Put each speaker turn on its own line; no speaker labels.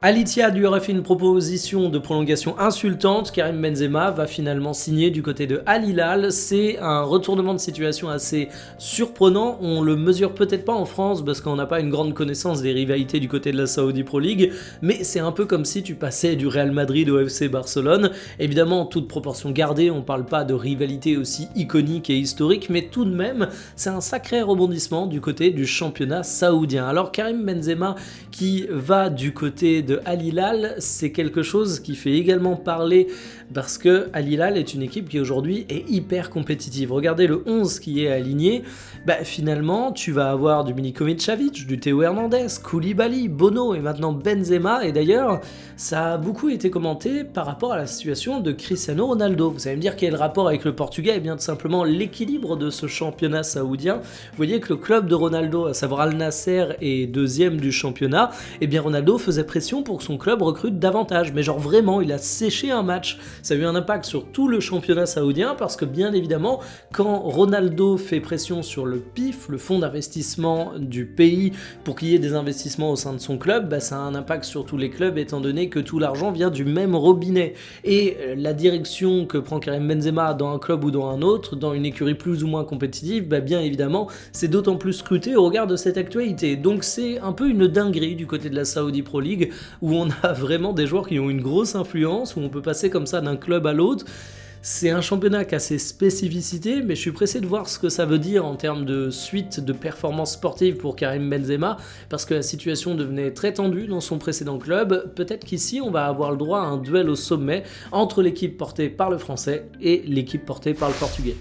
Al Ittihad lui aurait fait une proposition de prolongation insultante. Karim Benzema va finalement signer du côté de Al Hilal. C'est un retournement de situation assez surprenant. On le mesure peut-être pas en France parce qu'on n'a pas une grande connaissance des rivalités du côté de la Saudi Pro League, mais c'est un peu comme si tu passais du Real Madrid au FC Barcelone. Évidemment, toute proportion gardée, on parle pas de rivalité aussi iconique et historique, mais tout de même, c'est un sacré rebondissement du côté du championnat saoudien. Alors Karim Benzema qui va du côté de Al Hilal, c'est quelque chose qui fait également parler parce que Al Hilal est une équipe qui aujourd'hui est hyper compétitive. Regardez le 11 qui est aligné, finalement tu vas avoir du Milinkovic-Savic, du Théo Hernandez, Koulibaly, Bono et maintenant Benzema, et d'ailleurs ça a beaucoup été commenté par rapport à la situation de Cristiano Ronaldo. Vous allez me dire quel est le rapport avec le Portugais? Eh bien tout simplement l'équilibre de ce championnat saoudien. Vous voyez que le club de Ronaldo, à savoir Al Nasser, est deuxième du championnat, et bien Ronaldo faisait pression pour que son club recrute davantage, mais genre vraiment il a séché un match. Ça a eu un impact sur tout le championnat saoudien parce que bien évidemment quand Ronaldo fait pression sur le PIF, le fonds d'investissement du pays, pour qu'il y ait des investissements au sein de son club, ça a un impact sur tous les clubs étant donné que tout l'argent vient du même robinet. Et la direction que prend Karim Benzema dans un club ou dans un autre, dans une écurie plus ou moins compétitive, bien évidemment c'est d'autant plus scruté au regard de cette actualité. Donc c'est un peu une dinguerie du côté de la Saudi Pro League où on a vraiment des joueurs qui ont une grosse influence, où on peut passer comme ça d'un club à l'autre. C'est un championnat qui a ses spécificités, mais je suis pressé de voir ce que ça veut dire en termes de suite de performances sportives pour Karim Benzema, parce que la situation devenait très tendue dans son précédent club. Peut-être qu'ici, on va avoir le droit à un duel au sommet entre l'équipe portée par le Français et l'équipe portée par le Portugais.